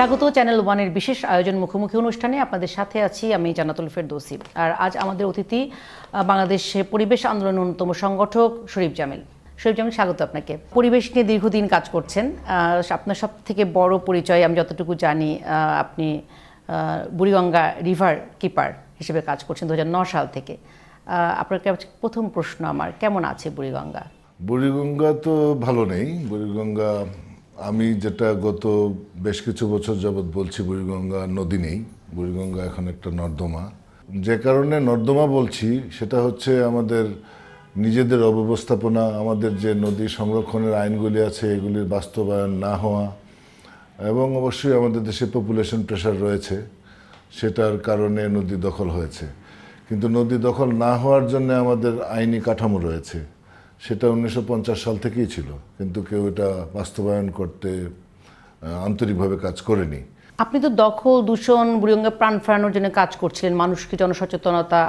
স্বাগত চ্যানেল ওয়ানের বিশেষ আয়োজন মুখোমুখি অনুষ্ঠানে। আপনাদের সাথে আছি আমি জান্নাতুল ফেরদৌসী। আর আজ আমাদের অতিথি বাংলাদেশে পরিবেশ আন্দোলনের অন্যতম সংগঠক শরীফ জামিল। শরীফ জামিল, স্বাগত আপনাকে। পরিবেশ নিয়ে দীর্ঘদিন কাজ করছেন। আপনার সব থেকে বড় পরিচয় আমি যতটুকু জানি, আপনি বুড়িগঙ্গা রিভার কিপার হিসেবে কাজ করছেন 2009 সাল থেকে। আপনার প্রথম প্রশ্ন আমার, কেমন আছে বুড়িগঙ্গা? বুড়িগঙ্গা তো ভালো নেই। বুড়িগঙ্গা আমি যেটা গত বেশ কিছু বছর যাবৎ বলছি, বুড়িগঙ্গা নদী নেই, বুড়িগঙ্গা এখন একটা নর্দমা। যে কারণে নর্দমা বলছি সেটা হচ্ছে আমাদের নিজেদের অব্যবস্থাপনা, আমাদের যে নদী সংরক্ষণের আইনগুলি আছে এগুলির বাস্তবায়ন না হওয়া, এবং অবশ্যই আমাদের দেশে পপুলেশন প্রেশার রয়েছে, সেটার কারণে নদী দখল হয়েছে। কিন্তু নদী দখল না হওয়ার জন্য আমাদের আইনি কাঠামো রয়েছে, সেটা 1950 সাল থেকেই ছিল, কিন্তু কেউ এটা বাস্তবায়ন করতে আন্তরিকভাবে কাজ করেনি। আপনি তো দখল দূষণ বুড়িগঙ্গা প্রাণ ফেরানোর জন্য কাজ করছিলেন, মানুষকে জনসচেতনতা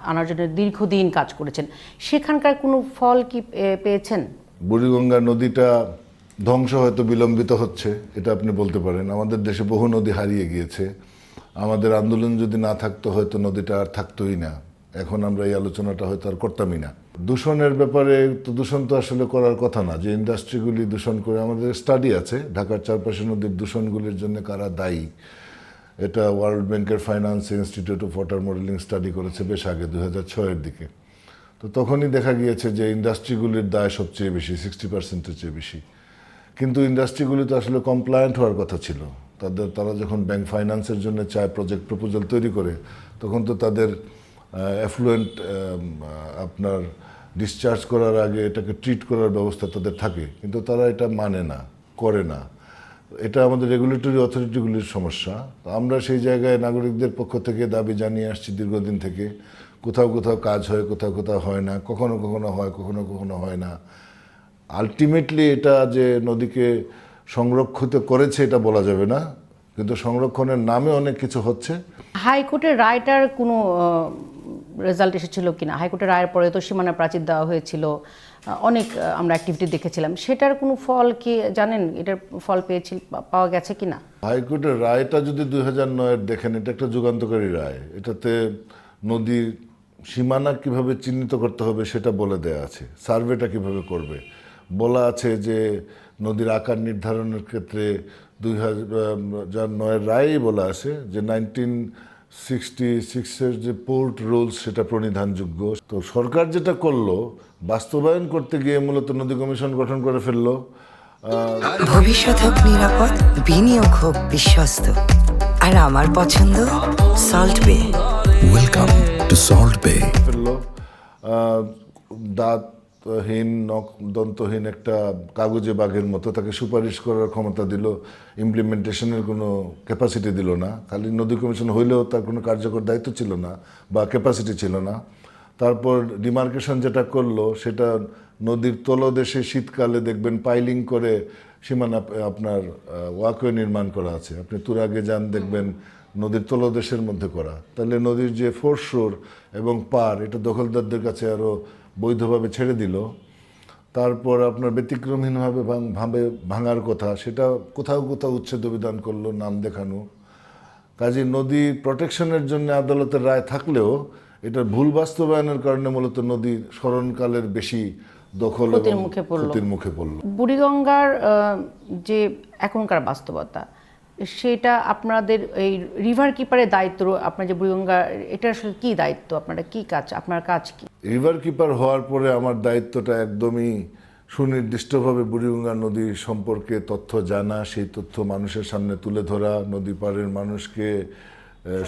আনার জন্য দীর্ঘদিন কাজ করেছেন, সেখানকার কোনো ফল কি পেয়েছেন? বুড়িগঙ্গা নদীটা ধ্বংস হয়তো বিলম্বিত হচ্ছে, এটা আপনি বলতে পারেন। আমাদের দেশে বহু নদী হারিয়ে গিয়েছে। আমাদের আন্দোলন যদি না থাকতো হয়তো নদীটা আর থাকতোই না, এখন আমরা এই আলোচনাটা হয়তো আর করতামই না। দূষণের ব্যাপারে তো দূষণ তো আসলে করার কথা না, যে ইন্ডাস্ট্রিগুলি দূষণ করে। আমাদের স্টাডি আছে ঢাকার চারপাশে নদীর দূষণগুলির জন্য কারা দায়ী, এটা ওয়ার্ল্ড ব্যাংকের finance institute of water modelling study করেছে বেশ আগে, 2006-এর দিকে। তো তখনই দেখা গিয়েছে যে ইন্ডাস্ট্রিগুলির দায় সবচেয়ে বেশি, 60%-এর চেয়ে বেশি। কিন্তু ইন্ডাস্ট্রিগুলি তো আসলে কমপ্লায়েন্ট হওয়ার কথা ছিল। তারা যখন ব্যাংক ফাইন্যান্সের জন্য চায়, প্রজেক্ট প্রপোজাল তৈরি করে, তখন তো তাদের অ্যাফ্লুয়েন্ট আপনার ডিসচার্জ করার আগে এটাকে ট্রিট করার ব্যবস্থা তাদের থাকে, কিন্তু তারা এটা মানে না, করে না। এটা আমাদের রেগুলেটরি অথরিটিগুলির সমস্যা। আমরা সেই জায়গায় নাগরিকদের পক্ষ থেকে দাবি জানিয়ে আসছি দীর্ঘদিন থেকে। কোথাও কোথাও কাজ হয়, কোথাও কোথাও হয় না, কখনো কখনো হয়, কখনো কখনো হয় না। আলটিমেটলি এটা যে নদীকে সংরক্ষিত করেছে এটা বলা যাবে না, কিন্তু সংরক্ষণের নামে অনেক কিছু হচ্ছে। হাইকোর্টের রায়টার কোনো রেজাল্ট এসেছিল কিনা? হাইকোর্টের রায়ের পরে তো সীমানা প্রাচীর দেওয়া হয়েছিল, অনেক আমরা অ্যাক্টিভিটি দেখেছিলাম, সেটার কোনো ফল কি জানেন? এটার ফল পাওয়া গেছে কিনা? হাইকোর্টের রায়টা যদি 2009-এর দেখেন, এটা একটা যুগান্তকারী রায়। এটাতে নদীর সীমানা কিভাবে চিহ্নিত করতে হবে সেটা বলে দেয়া আছে, সার্ভেটা কিভাবে করবে বলা আছে, যে নদীর আকার নির্ধারণের ক্ষেত্রে 2009-এর রায়েই বলা আছে যে 1966-এর যে পোর্ট রুলস সেটা প্রণিধানযোগ্য। তো সরকার যেটা করলো, বাস্তবায়ন করতে গিয়ে মূলত নদী কমিশন গঠন করে ফেললো। ভবিষ্যৎ হোক নিরাপদ, বিনিয়োগ হোক বিশ্বস্ত, আর আমার পছন্দ সল্ট বে। ওয়েলকাম টু সল্ট বে। ফেললো দাঁতহীন দন্তহীন একটা কাগজে বাঘের মতো, তাকে সুপারিশ করার ক্ষমতা দিল, ইমপ্লিমেন্টেশনের কোনো ক্যাপাসিটি দিল না। খালি নদী কমিশন হইলেও তার কোনো কার্যকর দায়িত্ব ছিল না বা ক্যাপাসিটি ছিল না। তারপর ডিমার্কেশন যেটা করলো, সেটা নদীর তলদেশে শীতকালে দেখবেন পাইলিং করে সীমানা আপনার ওয়াকওয়ে নির্মাণ করা আছে। আপনি তুরাগে যান, দেখবেন নদীর তলদেশের মধ্যে করা। তাহলে নদীর যে ফোরশোর এবং পার, এটা দখলদারদের কাছে আরও বৈধভাবে ছেড়ে দিল। তারপর আপনার ব্যতিক্রমহীনভাবে ভাঙার কথা, সেটা কোথাও কোথাও উচ্ছেদ বিধান করলো, নাম দেখানো। কাজে নদী প্রোটেকশনের জন্য আদালতের রায় থাকলেও এটা ভুল বাস্তবায়নের কারণে মূলত নদী স্মরণকালের বেশি দখল এবং ক্ষতির মুখে পড়ল। বুড়িগঙ্গার যে এখনকার বাস্তবতা, সেটা আপনাদের এই রিভার কিপারের দায়িত্ব, আপনার যে বুড়িগঙ্গা, এটা আসলে কি দায়িত্ব? আপনারা কি কাজ, আপনার কাজ কি? রিভার কিপার হওয়ার পরে আমার দায়িত্বটা একদমই সুনির্দিষ্টভাবে বুড়িগঙ্গা নদী সম্পর্কে তথ্য জানা, সেই তথ্য মানুষের সামনে তুলে ধরা, নদী পাড়ের মানুষকে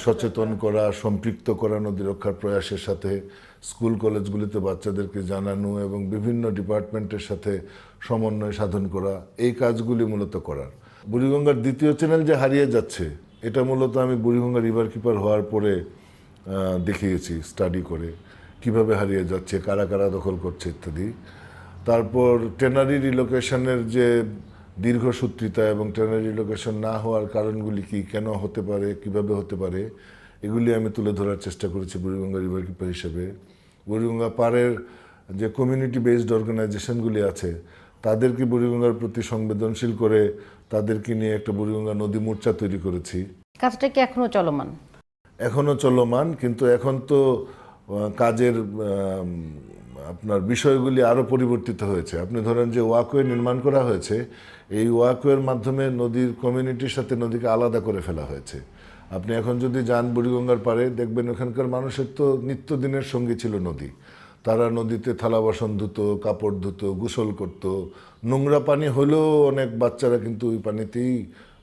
সচেতন করা, সম্পৃক্ত করা নদী রক্ষার প্রয়াসের সাথে, স্কুল কলেজগুলিতে বাচ্চাদেরকে জানানো এবং বিভিন্ন ডিপার্টমেন্টের সাথে সমন্বয় সাধন করা, এই কাজগুলি মূলত করার। বুড়িগঙ্গার দ্বিতীয় চ্যানেল যে হারিয়ে যাচ্ছে, এটা মূলত আমি বুড়িগঙ্গা রিভার কিপার হওয়ার পরে দেখিয়েছি স্টাডি করে, কিভাবে হারিয়ে যাচ্ছে, কারা কারা দখল করছে ইত্যাদি। তারপর ট্যানারি রিলোকেশনের যে দীর্ঘসূত্রিতা এবং ট্যানারি রিলোকেশন না হওয়ার কারণগুলি কি, কেন হতে পারে, কিভাবে হতে পারে, এগুলি আমি তুলে ধরার চেষ্টা করেছি বুড়িগঙ্গা রিভার কিপার হিসেবে। বুড়িগঙ্গা পাড়ের যে কমিউনিটি বেসড অর্গানাইজেশনগুলি আছে, তাদেরকে বুড়িগঙ্গার প্রতি সংবেদনশীল করে তাদেরকে নিয়ে একটা বুড়িগঙ্গা নদী মোর্চা তৈরি করেছি। কাজটা কি এখনো চলমান? এখনো চলমান, কিন্তু এখন তো কাজের আপনার বিষয়গুলি আরও পরিবর্তিত হয়েছে। আপনি ধরেন যে ওয়াকওয়ে নির্মাণ করা হয়েছে, এই ওয়াকওয়ের মাধ্যমে নদীর কমিউনিটির সাথে নদীকে আলাদা করে ফেলা হয়েছে। আপনি এখন যদি যান বুড়িগঙ্গার পাড়ে, দেখবেন ওখানকার মানুষের তো নিত্যদিনের সঙ্গী ছিল নদী। তারা নদীতে থালা বাসন ধুতো, কাপড় ধুতো, গোসল করত। নোংরা পানি হলেও অনেক বাচ্চারা কিন্তু ওই পানিতেই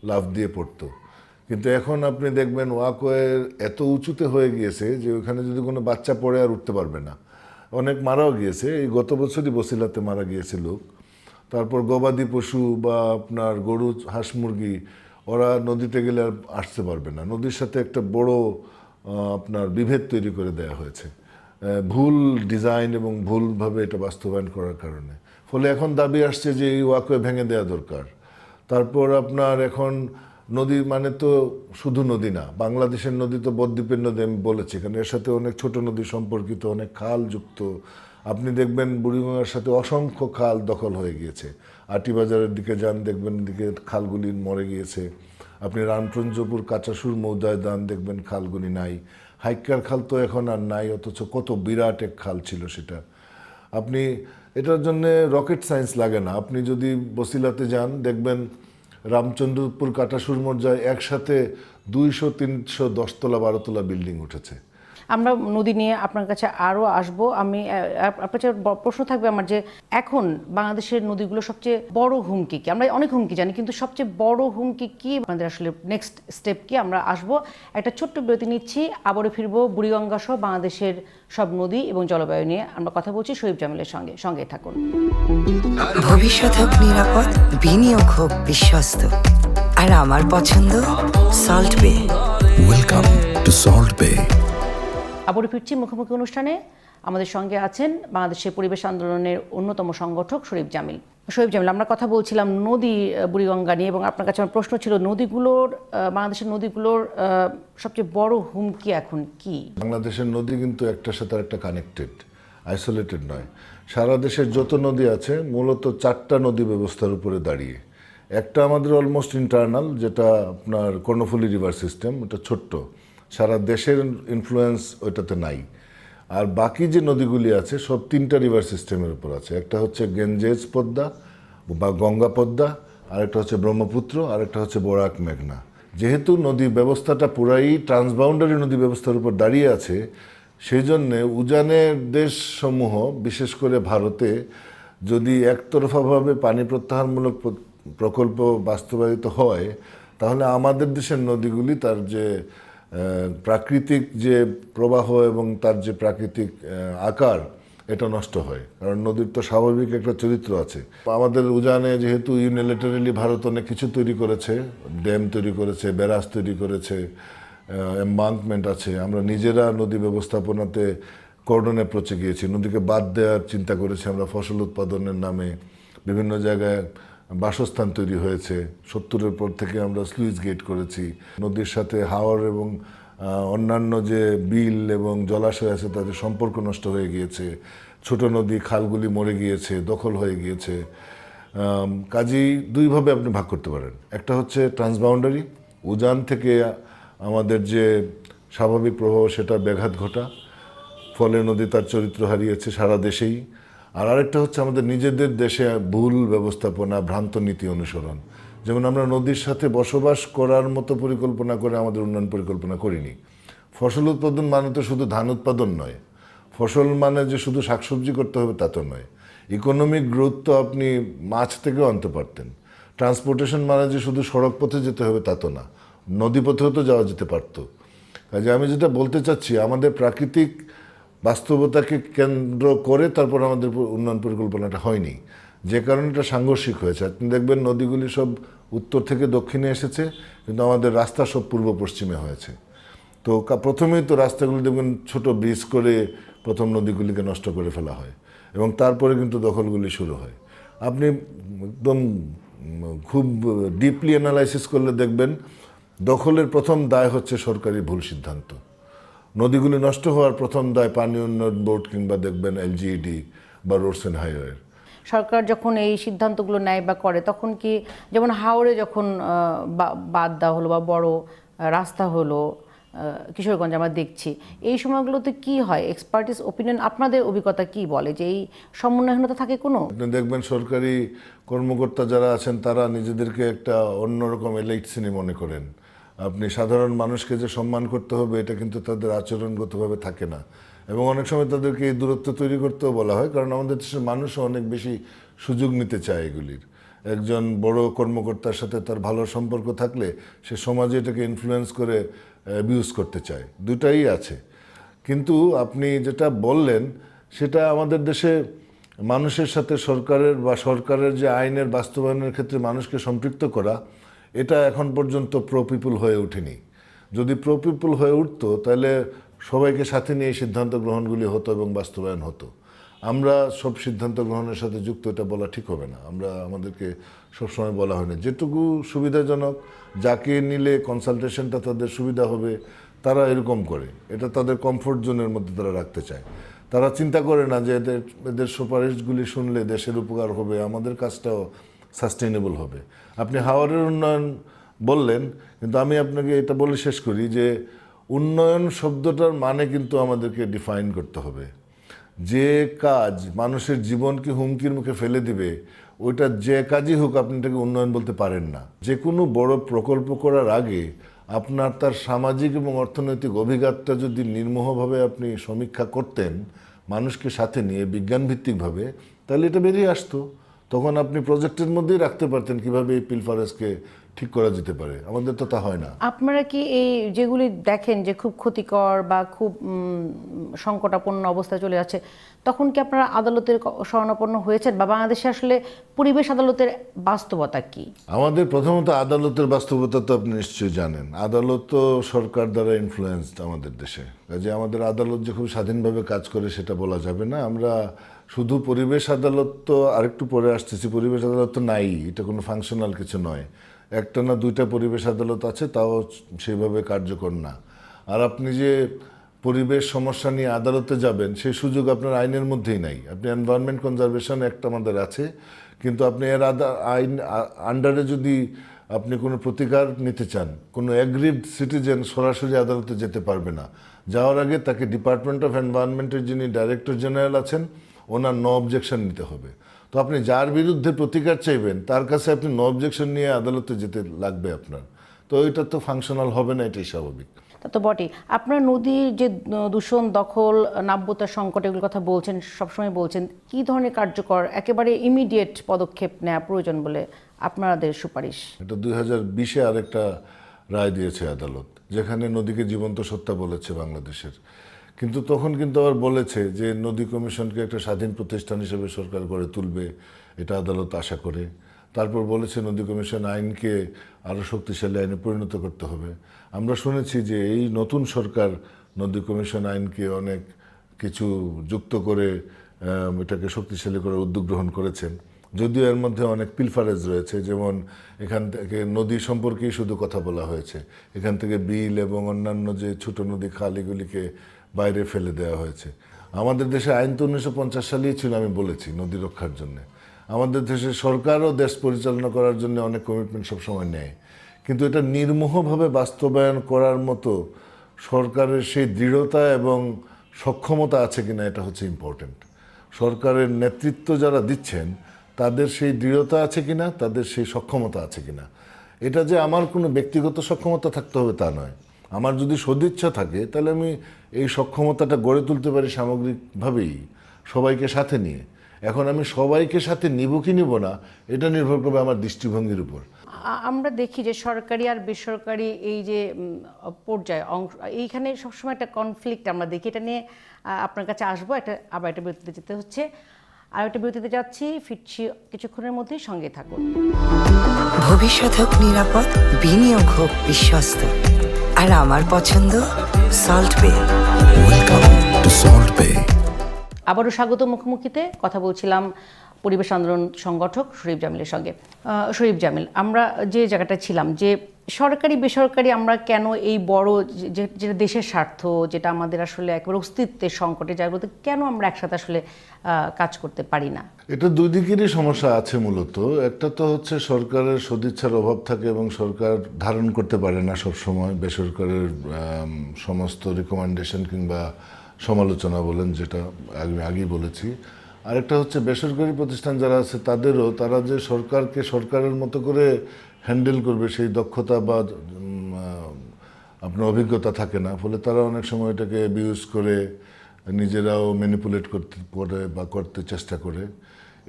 লাফ দিয়ে পড়তো। কিন্তু এখন আপনি দেখবেন ওয়াকওয়ে এত উঁচুতে হয়ে গিয়েছে যে ওখানে যদি কোনো বাচ্চা পড়ে আর উঠতে পারবে না। অনেক মারাও গিয়েছে, এই গত বছরই বসিলাতে মারা গিয়েছে লোক। তারপর গবাদি পশু বা আপনার গরু, হাঁস, মুরগি, ওরা নদীতে গেলে আর আসতে পারবে না। নদীর সাথে একটা বড় আপনার বিভেদ তৈরি করে দেওয়া হয়েছে ভুল ডিজাইন এবং ভুলভাবে এটা বাস্তবায়ন করার কারণে। ফলে এখন দাবি আসছে যে এই ওয়াকওয়ে ভেঙে দেওয়া দরকার। তারপর আপনার এখন নদী মানে তো শুধু নদী না, বাংলাদেশের নদী তো বদ্বীপের নদী, আমি বলেছি, কারণ এর সাথে অনেক ছোট নদী সম্পর্কিত, অনেক খাল যুক্ত। আপনি দেখবেন বুড়িগঙ্গার সাথে অসংখ্য খাল দখল হয়ে গিয়েছে। আটিবাজারের দিকে যান, দেখবেন দিকে খালগুলি মরে গিয়েছে। আপনি রামচন্দ্রপুর কাঁচাসুর মৌজায় যান, দেখবেন খালগুলি নাই। হাইক্কার খাল তো এখন আর নাই, অথচ কত বিরাট এক খাল ছিল সেটা। আপনি এটার জন্য রকেট সায়েন্স লাগে না। আপনি যদি বসিলাতে যান, দেখবেন রামচন্দ্রপুর কাঁটাসুর মৌজায় একসাথে 200-300 10তলা 12তলা বিল্ডিং উঠেছে। আমরা নদী নিয়ে আপনার কাছে আরও আসবো। আমি আপনার কাছে প্রশ্ন থাকবে আমার যে এখন বাংলাদেশের নদীগুলো সবচেয়ে বড় হুমকি কি? আমরা অনেক হুমকি জানি, কিন্তু সবচেয়ে বড় হুমকি কি? আমাদের আসলে নেক্সট স্টেপ কি? আমরা আসবো, একটা ছোট্ট বিরতি নিচ্ছি, আবারও ফিরবো বুড়িগঙ্গা সহ বাংলাদেশের সব নদী এবং জলবায়ু নিয়ে আমরা কথা বলছি শরীফ জামিলের সঙ্গে। সঙ্গে থাকুন। ভবিষ্যৎ হোক নিরাপদ, বিনিয়োগ হোক বিশ্বস্ত, আর আমার পছন্দ সল্ট বে। Welcome to Salt Bay. আবারও ফিরছি মুখোমুখি অনুষ্ঠানে। আমাদের সঙ্গে আছেন বাংলাদেশের পরিবেশ আন্দোলনের অন্যতম সংগঠক শরীফ জামিল। শরীফ জামিল, আমরা কথা বলছিলাম নদী, বুড়িগঙ্গা নিয়ে, এবং আপনার কাছে আমার প্রশ্ন ছিল নদীগুলোর, বাংলাদেশের নদীগুলোর সবচেয়ে বড় হুমকি এখন কি? বাংলাদেশের নদী কিন্তু একটার সাথে একটা কানেক্টেড, আইসোলেটেড নয়। সারা দেশের যত নদী আছে মূলত 4টা নদী ব্যবস্থার উপরে দাঁড়িয়ে। একটা আমাদের অলমোস্ট ইন্টারনাল, যেটা আপনার কর্ণফুলী রিভার সিস্টেম, ওটা ছোট্ট, সারা দেশের ইনফ্লুয়েন্স ওইটাতে নাই। আর বাকি যে নদীগুলি আছে সব 3টা রিভার সিস্টেমের উপর আছে। একটা হচ্ছে গেঞ্জেজ পদ্মা বা গঙ্গা পদ্মা, আরেকটা হচ্ছে ব্রহ্মপুত্র, আরেকটা হচ্ছে বরাক মেঘনা। যেহেতু নদী ব্যবস্থাটা পুরাই ট্রান্সবাউন্ডারি নদী ব্যবস্থার উপর দাঁড়িয়ে আছে, সেই জন্যে উজানের দেশসমূহ, বিশেষ করে ভারতে, যদি একতরফাভাবে পানি প্রত্যাহারমূলক প্রকল্প বাস্তবায়িত হয়, তাহলে আমাদের দেশের নদীগুলি তার যে প্রাকৃতিক যে প্রবাহ এবং তার যে প্রাকৃতিক আকার, এটা নষ্ট হয়। কারণ নদীর তো স্বাভাবিক একটা চরিত্র আছে। আমাদের উজানে যেহেতু ইউনিলেটারালি ভারত অনেক কিছু তৈরি করেছে, ড্যাম তৈরি করেছে, ব্যারাজ তৈরি করেছে, এম্বাঙ্কমেন্ট আছে, আমরা নিজেরা নদী ব্যবস্থাপনাতে কর্ডন অ্যাপ্রোচে গিয়েছি। নদীকে বাদ দেওয়ার চিন্তা করেছি আমরা ফসল উৎপাদনের নামে। বিভিন্ন জায়গায় বাসস্থান তৈরি হয়েছে। 70-এর পর থেকে আমরা স্লুইস গেট করেছি। নদীর সাথে হাওর এবং অন্যান্য যে বিল এবং জলাশয় আছে তাদের সম্পর্ক নষ্ট হয়ে গিয়েছে। ছোট নদী খালগুলি মরে গিয়েছে, দখল হয়ে গিয়েছে। কাজেই দুইভাবে আপনি ভাগ করতে পারেন। একটা হচ্ছে ট্রান্সবাউন্ডারি, উজান থেকে আমাদের যে স্বাভাবিক প্রবাহ সেটা ব্যাঘাত ঘটা, ফলে নদী তার চরিত্র হারিয়েছে সারা দেশেই। আর আরেকটা হচ্ছে আমাদের নিজেদের দেশে ভুল ব্যবস্থাপনা, ভ্রান্ত নীতি অনুসরণ। যেমন আমরা নদীর সাথে বসবাস করার মতো পরিকল্পনা করে আমাদের উন্নয়ন পরিকল্পনা করিনি। ফসল উৎপাদন মানে তো শুধু ধান উৎপাদন নয়, ফসল মানে যে শুধু শাকসবজি করতে হবে তা তো নয়। ইকোনমিক গ্রোথ তো আপনি মাছ থেকেও আনতে পারতেন। ট্রান্সপোর্টেশন মানে যে শুধু সড়ক পথে যেতে হবে তা তো না, নদী পথেও তো যাওয়া যেতে পারতো। কাজে আমি যেটা বলতে চাচ্ছি, আমাদের প্রাকৃতিক বাস্তবতাকে কেন্দ্র করে তারপর আমাদের উন্নয়ন পরিকল্পনাটা হয়নি, যে কারণে এটা সাংঘর্ষিক হয়েছে। আপনি দেখবেন নদীগুলি সব উত্তর থেকে দক্ষিণে এসেছে, কিন্তু আমাদের রাস্তা সব পূর্ব পশ্চিমে হয়েছে। তো প্রথমেই তো রাস্তাগুলি দেখবেন ছোট ব্রিজ করে প্রথম নদীগুলিকে নষ্ট করে ফেলা হয়, এবং তারপরে কিন্তু দখলগুলি শুরু হয়। আপনি একদম খুব ডিপলি অ্যানালাইসিস করলে দেখবেন দখলের প্রথম দায় হচ্ছে সরকারি ভুল সিদ্ধান্ত। নদীগুলি নষ্ট হওয়ার প্রথম দায় পানি উন্নয়ন বোর্ড কিংবা দেখবেন LGED বা রোডস অ্যান্ড হাইওয়ের। সরকার যখন এই সিদ্ধান্তগুলো নেয় বা করে, তখন কি যেমন হাওড়ে যখন বাদ দেওয়া হলো বা বড় রাস্তা হলো কিশোরগঞ্জ আমরা দেখছি, এই সময়গুলোতে কি হয়? এক্সপার্টিস ওপিনিয়ন, আপনাদের অভিজ্ঞতা কি বলে যে এই সমন্বয়হীনতা থাকে কোনো? আপনি দেখবেন সরকারি কর্মকর্তা যারা আছেন তারা নিজেদেরকে একটা অন্যরকম এলাইট শ্রেণী মনে করেন। আপনি সাধারণ মানুষকে যে সম্মান করতে হবে এটা কিন্তু তাদের আচরণগতভাবে থাকে না, এবং অনেক সময় তাদেরকে এই দূরত্ব তৈরি করতেও বলা হয়, কারণ আমাদের দেশের মানুষও অনেক বেশি সুযোগ নিতে চায় এগুলির। একজন বড় কর্মকর্তার সাথে তার ভালো সম্পর্ক থাকলে সে সমাজে এটাকে ইনফ্লুয়েন্স করে অ্যাবিউজ করতে চায়, দুটাই আছে। কিন্তু আপনি যেটা বললেন সেটা আমাদের দেশে মানুষের সাথে সরকারের যে আইনের বাস্তবায়নের ক্ষেত্রে মানুষকে সম্পৃক্ত করা, এটা এখন পর্যন্ত প্রো পিপুল হয়ে ওঠেনি। যদি প্রো পিপুল হয়ে উঠতো তাহলে সবাইকে সাথে নিয়ে সিদ্ধান্ত গ্রহণগুলি হতো এবং বাস্তবায়ন হতো। আমরা সব সিদ্ধান্ত গ্রহণের সাথে যুক্ত, এটা বলা ঠিক হবে না। আমাদেরকে সবসময় বলা হয় না, যেটুকু সুবিধাজনক, যাকে নিলে কনসালটেশনটা তাদের সুবিধা হবে তারা এরকম করে, এটা তাদের কমফোর্ট জোনের মধ্যে তারা রাখতে চায়। তারা চিন্তা করে না যে এদের সুপারিশগুলি শুনলে দেশের উপকার হবে, আমাদের কাজটাও সাস্টেইনেবল হবে। আপনি হাওড়ের উন্নয়ন বললেন, কিন্তু আমি আপনাকে এটা বলে শেষ করি যে উন্নয়ন শব্দটার মানে কিন্তু আমাদেরকে ডিফাইন করতে হবে। যে কাজ মানুষের জীবনকে হুমকির মুখে ফেলে দিবে, ওইটা যে কাজই হোক আপনি এটাকে উন্নয়ন বলতে পারেন না। যে কোনো বড় প্রকল্প করার আগে আপনার তার সামাজিক এবং অর্থনৈতিক অভিঘাতটা যদি নির্মোহভাবে আপনি সমীক্ষা করতেন মানুষকে সাথে নিয়ে বিজ্ঞানভিত্তিকভাবে, তাহলে এটা বেরিয়ে আসতো। তখন আপনি প্রজেক্টের মধ্যেই রাখতে পারতেন কিভাবে এই পিলফারেজকে ঠিক করা যেতে পারে। আমাদের তো তা হয় না। আপনারা কি এই যেগুলি দেখেন যে খুব ক্ষতিকর বা খুব সংকটাপন্ন অবস্থায় চলে যাচ্ছে, তখন কি আপনারা আদালতের শরণাপন্ন হয়েছেন, বা বাংলাদেশে আসলে পরিবেশ আদালতের বাস্তবতা কি? আমাদের প্রথমত আদালতের বাস্তবতা তো আপনি নিশ্চয়ই জানেন। আদালত তো সরকার দ্বারা ইনফ্লুয়েন্সড আমাদের দেশে, কাজে আমাদের আদালত যে খুব স্বাধীনভাবে কাজ করে সেটা বলা যাবে না। আমরা শুধু পরিবেশ আদালত তো আরেকটু পরে আসতেছি, পরিবেশ আদালত তো নাই, এটা কোনো ফাংশনাল কিছু নয়। একটা না দুইটা পরিবেশ আদালত আছে, তাও সেইভাবে কার্যকর না। আর আপনি যে পরিবেশ সমস্যা নিয়ে আদালতে যাবেন সেই সুযোগ আপনার আইনের মধ্যেই নাই। আপনি এনভায়রনমেন্ট কনজারভেশন অ্যাক্ট আমাদের আছে, কিন্তু আপনি এর আইন আন্ডারে যদি আপনি কোনো প্রতিকার নিতে চান, কোনো অ্যাগ্রিভড সিটিজেন সরাসরি আদালতে যেতে পারবে না। যাওয়ার আগে তাকে ডিপার্টমেন্ট অফ এনভায়রনমেন্টের যিনি ডাইরেক্টর জেনারেল আছেন ওনার নো অবজেকশন নিতে হবে। তো আপনি যার বিরুদ্ধে প্রতিকার চাইবেন তার কাছে আপনি নো অবজেকশন নিয়ে আদালতে যেতে লাগবে আপনার। তো এটা তো ফাংশনাল হবে না, এটাই স্বাভাবিক। তা তো বটেই। আপনার নদীর যে দূষণ, দখল, নাব্যতার সংকট, এগুলোর কথা বলছেন, সবসময় বলছেন, কি ধরনের কার্যকর একেবারে ইমিডিয়েট পদক্ষেপ নেওয়া প্রয়োজন বলে আপনাদের সুপারিশ? এটা 2020-এ আরেকটা রায় দিয়েছে আদালত, যেখানে নদীকে জীবন্ত সত্তা বলেছে বাংলাদেশের। কিন্তু তখন কিন্তু আবার বলেছে যে নদী কমিশনকে একটা স্বাধীন প্রতিষ্ঠান হিসেবে সরকার গড়ে তুলবে, এটা আদালত আশা করে। তারপর বলেছে নদী কমিশন আইনকে আরও শক্তিশালী আইনে পরিণত করতে হবে। আমরা শুনেছি যে এই নতুন সরকার নদী কমিশন আইনকে অনেক কিছু যুক্ত করে এটাকে শক্তিশালী করার উদ্যোগ গ্রহণ করেছেন, যদিও এর মধ্যে অনেক পিলফারেজ রয়েছে। যেমন এখান থেকে নদী সম্পর্কেই শুধু কথা বলা হয়েছে, এখান থেকে বিল এবং অন্যান্য যে ছোট নদী খাল এগুলিকে বাইরে ফেলে দেওয়া হয়েছে। আমাদের দেশে আইন তো 1950 সালেই ছিল, আমি বলেছি, নদী রক্ষার জন্য। আমাদের দেশের সরকারও দেশ পরিচালনা করার জন্য অনেক কমিটমেন্ট সবসময় নেয়, কিন্তু এটা নির্মোহভাবে বাস্তবায়ন করার মতো সরকারের সেই দৃঢ়তা এবং সক্ষমতা আছে কিনা, এটা হচ্ছে ইম্পর্টেন্ট। সরকারের নেতৃত্ব যারা দিচ্ছেন তাদের সেই দৃঢ়তা আছে কিনা, তাদের সেই সক্ষমতা আছে কিনা। এটা যে আমার কোনো ব্যক্তিগত সক্ষমতা থাকতে হবে তা নয়। আমার যদি সদিচ্ছা থাকে তাহলে আমি এই সক্ষমতাটা গড়ে তুলতে পারি সামগ্রিকভাবেই, সবাইকে সাথে নিয়ে। এখন আমি সবাইকে সাথে নিব কি নিব না এটা নির্ভর করবে আমার দৃষ্টিভঙ্গির উপর। আমরা দেখি যে সরকারি আর বেসরকারি এই যে পর্যায়ে অংশ, এইখানে সবসময় একটা কনফ্লিক্ট আমরা দেখি। এটা নিয়ে আপনার কাছে আসবো, আবার একটা বিরতিতে যেতে হচ্ছে, আর একটা বিরতিতে যাচ্ছি, ফিরছি কিছুক্ষণের মধ্যেই, সঙ্গে থাকুন। ভবিষ্যৎ হোক নিরাপদ, বিনিয়োগ হোক বিশ্বস্ত, আর আমার পছন্দ সল্ট বে। Welcome to Salt Bay. আবারও স্বাগত। মুখোমুখিতে কথা বলছিলাম পরিবেশ আন্দোলন সংগঠক শরীফ জামিলের সঙ্গে। শরীফ জামিল, আমরা যে জায়গাটা ছিলাম যে সরকারি বেসরকারি আমরা কেন এই বড় যেটা দেশের স্বার্থ, যেটা আমাদের আসলে একেবারে অস্তিত্বের সংকটে যার বলতে কেন আমরা একসাথে আসলে কাজ করতে পারি না? এটা দুই দিকেরই সমস্যা আছে মূলত। একটা তো হচ্ছে সরকারের সদিচ্ছার অভাব থাকে এবং সরকার ধারণ করতে পারে না সবসময় বেসরকারের সমস্ত রিকমেন্ডেশন কিংবা সমালোচনা বলেন, যেটা আমি আগেই বলেছি। আরেকটা হচ্ছে বেসরকারি প্রতিষ্ঠান যারা আছে তারা যে সরকারকে সরকারের মতো করে হ্যান্ডেল করবে সেই দক্ষতা বা আপনার অভিজ্ঞতা থাকে না, ফলে তারা অনেক সময় এটাকে অ্যাবিউজ করে নিজেরাও ম্যানিপুলেট করতে চেষ্টা করে।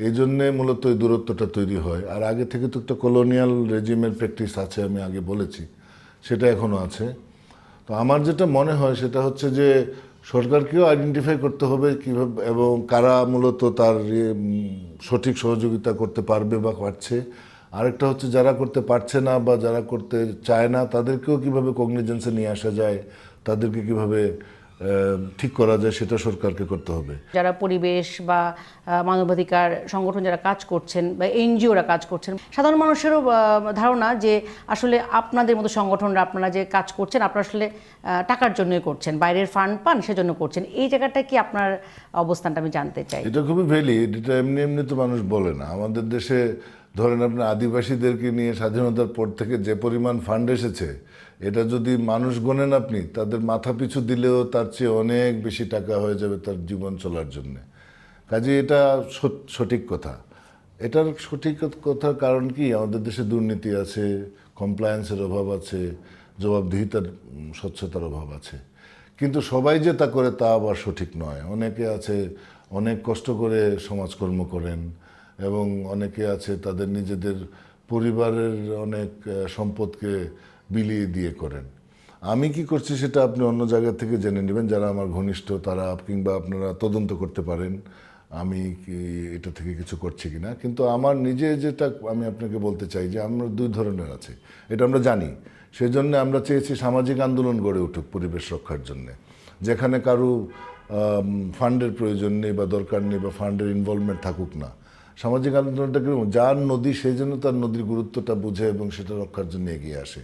এই জন্যে মূলত এই দূরত্বটা তৈরি হয়। আর আগে থেকে তো একটা কলোনিয়াল রেজিমের প্র্যাকটিস আছে, আমি আগে বলেছি, সেটা এখনও আছে। তো আমার যেটা মনে হয় সেটা হচ্ছে যে সরকারকেও আইডেন্টিফাই করতে হবে কীভাবে এবং কারা মূলত তার সঠিক সহযোগিতা করতে পারবে বা পারছে। আরেকটা হচ্ছে যারা করতে পারছে না বা যারা করতে চায় না তাদেরকেও কিভাবে কগনিজেন্সে নিয়ে আসা যায়, তাদেরকে কিভাবে ঠিক করা যায়, সেটা সরকারকে করতে হবে। যারা পরিবেশ বা মানবাধিকার সংগঠন যারা কাজ করছেন বা এনজিওরা কাজ করছেন, সাধারণ মানুষেরও ধারণা যে আসলে আপনাদের মতো সংগঠনরা আপনারা যে কাজ করছেন আপনারা আসলে টাকার জন্যই করছেন, বাইরের ফান্ড পান সেজন্য করছেন। এই জায়গাটা কি আপনার অবস্থানটা আমি জানতে চাই। এটা খুবই ভ্যালিড। এটা এমনি এমনি তো মানুষ বলে না। আমাদের দেশে ধরেন আপনার আদিবাসীদেরকে নিয়ে স্বাধীনতার পর থেকে যে পরিমাণ ফান্ড এসেছে, এটা যদি মানুষ গোনেন আপনি, তাদের মাথা পিছু দিলেও তার চেয়ে অনেক বেশি টাকা হয়ে যাবে তার জীবন চলার জন্যে। কাজে এটা সঠিক কথা। এটার সঠিক কথার কারণ কি, আমাদের দেশে দুর্নীতি আছে, কমপ্লায়েন্সের অভাব আছে, জবাবদিহিতার স্বচ্ছতার অভাব আছে। কিন্তু সবাই যে তা করে তা আবার সঠিক নয়। অনেকে আছে অনেক কষ্ট করে সমাজকর্ম করেন এবং অনেকে আছে তাদের নিজেদের পরিবারের অনেক সম্পদকে বিলিয়ে দিয়ে করেন। আমি কি করছি সেটা আপনি অন্য জায়গা থেকে জেনে নেবেন, যারা আমার ঘনিষ্ঠ তারা, কিংবা আপনারা তদন্ত করতে পারেন আমি কি এটা থেকে কিছু করছি কিনা। কিন্তু আমার নিজে যেটা আমি আপনাকে বলতে চাই যে আমরা দুই ধরনের আছে, এটা আমরা জানি। সেজন্য আমরা চেয়েছি সামাজিক আন্দোলন গড়ে উঠুক পরিবেশ রক্ষার জন্য, যেখানে কারো ফান্ডের প্রয়োজন নেই বা দরকার নেই বা ফান্ডের ইনভলভমেন্ট থাকুক না। সামাজিক আন্দোলনটা কিরকম, যার নদী সেই জন্য তার নদীর গুরুত্বটা বুঝে এবং সেটা রক্ষার জন্য এগিয়ে আসে।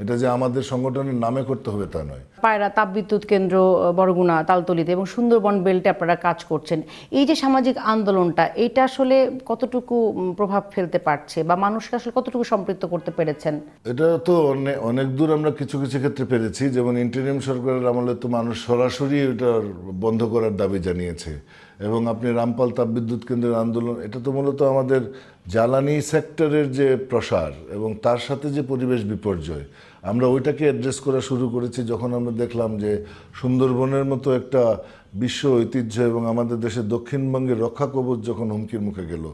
এটা যে আমাদের সংগঠনের নামে করতে হবে তা নয়। পায়রা তাপবিদ্যুৎ কেন্দ্র বরগুনা, তালতলিতে এবং সুন্দরবন বেল্টে আপনারা কাজ করছেন। এই যে সামাজিক আন্দোলনটা, এটা আসলে কতটুকু প্রভাব ফেলতে পারছে বা মানুষকে আসলে কতটুকু সম্পৃক্ত করতে পেরেছেন? এটা তো অনেক দূর আমরা কিছু কিছু ক্ষেত্রে পেরেছি। যেমন ইন্টারিম সরকারের আমলে তো মানুষ সরাসরি এটা বন্ধ করার দাবি জানিয়েছে। এবং আপনি রামপাল তাপবিদ্যুৎ কেন্দ্রের আন্দোলন, এটা তো মূলত আমাদের জ্বালানি সেক্টরের যে প্রসার এবং তার সাথে যে পরিবেশ বিপর্যয়, আমরা ওইটাকে অ্যাড্রেস করা শুরু করেছি যখন আমরা দেখলাম যে সুন্দরবনের মতো একটা বিশ্ব ঐতিহ্য এবং আমাদের দেশের দক্ষিণবঙ্গের রক্ষা কবচ যখন হুমকির মুখে গেল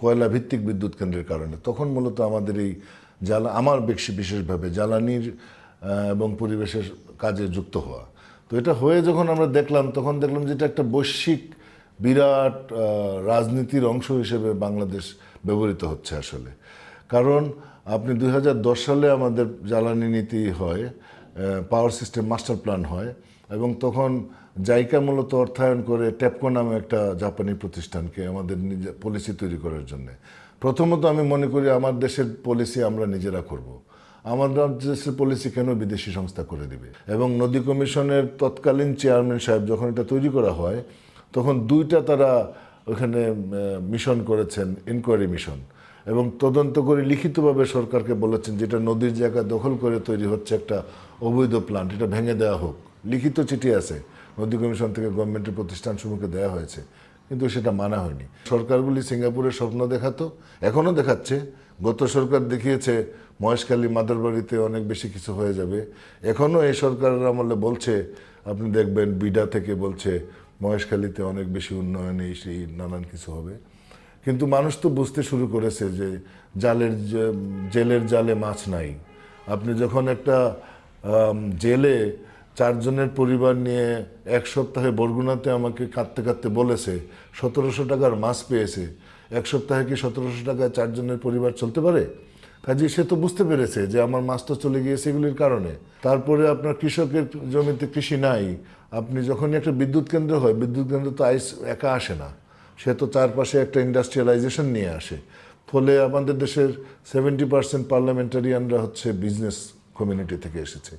কয়লা ভিত্তিক বিদ্যুৎ কেন্দ্রের কারণে, তখন মূলত আমাদের এই আমার বিশেষভাবে জ্বালানির এবং পরিবেশের কাজে যুক্ত হওয়া। তো এটা হয়ে যখন আমরা দেখলাম, তখন দেখলাম যে এটা একটা বৈশ্বিক বিরাট রাজনীতির অংশ হিসেবে বাংলাদেশ ব্যবহৃত হচ্ছে আসলে। কারণ আপনি 2010 সালে আমাদের জ্বালানি নীতি হয়, পাওয়ার সিস্টেম মাস্টার প্ল্যান হয়, এবং তখন জাইকা মূলত অর্থায়ন করে ট্যাপকো নামে একটা জাপানি প্রতিষ্ঠানকে আমাদের নিজে পলিসি তৈরি করার জন্য। প্রথমত আমি মনে করি আমার দেশের পলিসি আমরা নিজেরা করব। আমার দেশের পলিসি কেন বিদেশি সংস্থা করে দিবে? এবং নদী কমিশনের তৎকালীন চেয়ারম্যান সাহেব যখন এটা তৈরি করা হয়, তখন দুইটা তারা ওখানে মিশন করেছেন, ইনকোয়ারি মিশন, এবং তদন্ত করে লিখিতভাবে সরকারকে বলেছেন যেটা নদীর জায়গা দখল করে তৈরি হচ্ছে একটা অবৈধ প্ল্যান্ট, এটা ভেঙে দেওয়া হোক। লিখিত চিঠি আছে নদী কমিশন থেকে গভর্নমেন্টের প্রতিষ্ঠানসমূহকে দেওয়া হয়েছে, কিন্তু সেটা মানা হয়নি। সরকারগুলি সিঙ্গাপুরের স্বপ্ন দেখাতো, এখনও দেখাচ্ছে। গত সরকার দেখিয়েছে মহেশখালী মাদারবাড়িতে অনেক বেশি কিছু হয়ে যাবে। এখনও এই সরকারের আমলে বলছে, আপনি দেখবেন বিডা থেকে বলছে মহেশখালীতে অনেক বেশি উন্নয়ন, এই সেই নানান কিছু হবে। কিন্তু মানুষ তো বুঝতে শুরু করেছে যে জেলের জালে মাছ নাই। আপনি যখন একটা জেলে 4 জনের পরিবার নিয়ে এক সপ্তাহে বরগুনাতে আমাকে কাঁদতে কাঁদতে বলেছে 1700 টাকার মাছ পেয়েছে, এক সপ্তাহে কি 1700 টাকায় 4 জনের পরিবার চলতে পারে? কাজে সে তো বুঝতে পেরেছে যে আমার মাছ তো চলে গিয়েছে এগুলির কারণে। তারপরে আপনার কৃষকের জমিতে কৃষি নাই। আপনি যখনই একটা বিদ্যুৎ কেন্দ্র হয়, বিদ্যুৎ কেন্দ্র তো একা আসে না, সে তো চারপাশে একটা ইন্ডাস্ট্রিয়ালাইজেশন নিয়ে আসে। ফলে আমাদের দেশের 70% পার্লামেন্টারিয়ানরা হচ্ছে বিজনেস কমিউনিটি থেকে এসেছে।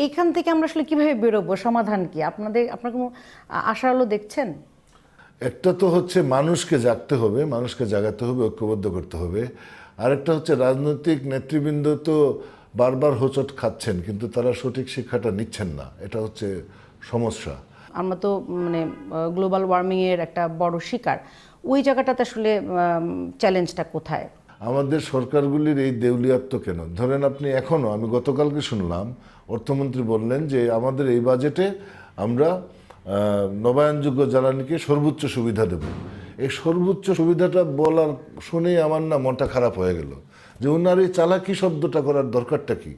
এইখান থেকে আমরা আসলে কিভাবে বেরোবো, সমাধান কি? আপনার কোনো আশার আলো দেখছেন? একটা তো হচ্ছে মানুষকে জাগতে হবে, মানুষকে জাগাতে হবে, ঐক্যবদ্ধ করতে হবে। আরেকটা হচ্ছে রাজনৈতিক নেতৃবৃন্দ তো বারবার হোঁচট খাচ্ছেন, কিন্তু তারা সঠিক শিক্ষাটা নিচ্ছেন না, এটা হচ্ছে সমস্যা। আমরা তো মানে গ্লোবাল ওয়ার্মিংয়ের একটা বড় শিকার। ওই জায়গাটাতে আসলে চ্যালেঞ্জটা কোথায়? আমাদের সরকারগুলির এই দেউলিয়াত্ব কেন? ধরেন আপনি এখনও, আমি গতকালকে শুনলাম অর্থমন্ত্রী বললেন যে আমাদের এই বাজেটে আমরা নবায়নযোগ্য জ্বালানিকে সর্বোচ্চ সুবিধা দেব। এই সর্বোচ্চ সুবিধাটা বলার শুনেই আমার না মনটা খারাপ হয়ে গেল, যে ওনার এই চালাকি শব্দটা করার দরকারটা কি?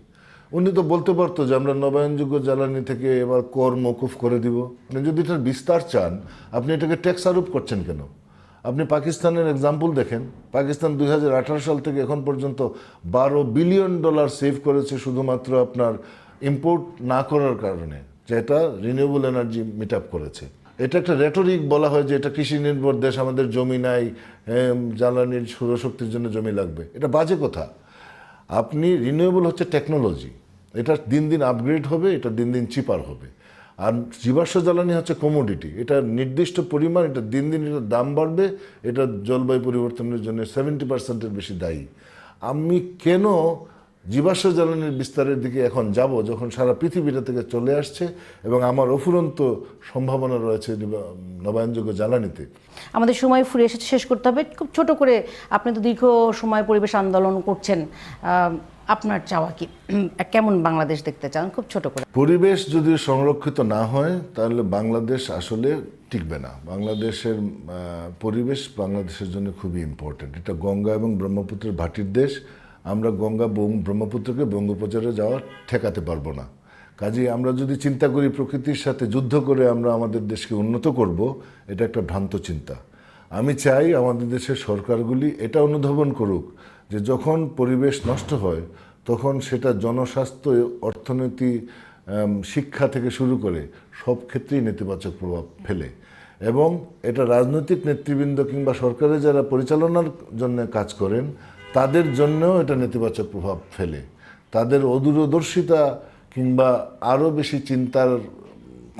উনি তো বলতে পারতো যে আমরা নবায়নযোগ্য জ্বালানি থেকে এবার কর মকুফ করে দিব। আপনি যদি এটার বিস্তার চান, আপনি এটাকে ট্যাক্স আরোপ করছেন কেন? আপনি পাকিস্তানের এক্সাম্পল দেখেন। পাকিস্তান 2018 সাল থেকে এখন পর্যন্ত $12 বিলিয়ন সেভ করেছে শুধুমাত্র আপনার ইম্পোর্ট না করার কারণে, যেটা রিনিউয়েবল এনার্জি মিট আপ করেছে। এটা একটা রেটরিক বলা হয় যে এটা কৃষি নির্ভর দেশ, আমাদের জমি নাই, জ্বালানির সৌরশক্তির জন্য জমি লাগবে। এটা বাজে কথা। আপনি রিনিউয়েবল হচ্ছে টেকনোলজি, এটা দিন দিন আপগ্রেড হবে, এটা দিন দিন চিপার হবে। আর জীবাশ্ম জ্বালানি হচ্ছে কমোডিটি, এটা নির্দিষ্ট পরিমাণ, এটা দিন দিন এটার দাম বাড়বে, এটা জলবায়ু পরিবর্তনের জন্য 70%-এর বেশি দায়ী। আমি কেন জীবাশ্ম জ্বালানির বিস্তারের দিকে এখন যাব, যখন সারা পৃথিবীটা থেকে চলে আসছে এবং আমার অফুরন্ত সম্ভাবনা রয়েছে নবায়নযোগ্য জ্বালানিতে? আমাদের সময় ফুরিয়ে এসেছে, শেষ করতে হবে। খুব ছোট করে, আপনি তো দীর্ঘ সময় পরিবেশ আন্দোলন করছেন, আপনার চাওয়া কি? কেমন বাংলাদেশ দেখতে চান, খুব ছোট করে? পরিবেশ যদি সংরক্ষিত না হয় তাহলে বাংলাদেশ আসলে টিকবে না। বাংলাদেশের পরিবেশ বাংলাদেশের জন্য খুবই ইম্পর্টেন্ট। এটা গঙ্গা এবং ব্রহ্মপুত্রের ভাটির দেশ। আমরা গঙ্গা ব্রহ্মপুত্রকে বঙ্গোপসাগরে যাওয়া ঠেকাতে পারবো না। কাজেই আমরা যদি চিন্তা করি প্রকৃতির সাথে যুদ্ধ করে আমরা আমাদের দেশকে উন্নত করব, এটা একটা ভ্রান্ত চিন্তা। আমি চাই আমাদের দেশের সরকারগুলি এটা অনুধাবন করুক যে যখন পরিবেশ নষ্ট হয় তখন সেটা জনস্বাস্থ্য, অর্থনীতি, শিক্ষা থেকে শুরু করে সব ক্ষেত্রেই নেতিবাচক প্রভাব ফেলে। এবং এটা রাজনৈতিক নেতৃবৃন্দ কিংবা সরকারের যারা পরিচালনার জন্য কাজ করেন তাদের জন্যও এটা নেতিবাচক প্রভাব ফেলে। তাদের অদূরদর্শিতা কিংবা আরও বেশি চিন্তার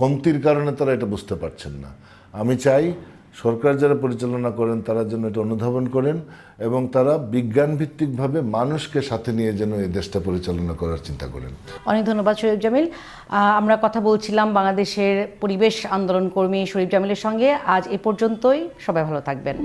কমতির কারণে তারা এটা বুঝতে পারছেন না। আমি চাই সরকার যারা পরিচালনা করেন তারা যেন এটা অনুধাবন করেন এবং তারা বিজ্ঞানভিত্তিকভাবে মানুষকে সাথে নিয়ে যেন এই দেশটা পরিচালনা করার চিন্তা করেন। অনেক ধন্যবাদ শরীফ জামিল। আমরা কথা বলছিলাম বাংলাদেশের পরিবেশ আন্দোলন কর্মী শরীফ জামিলের সঙ্গে। আজ এ পর্যন্তই, সবাই ভালো থাকবেন।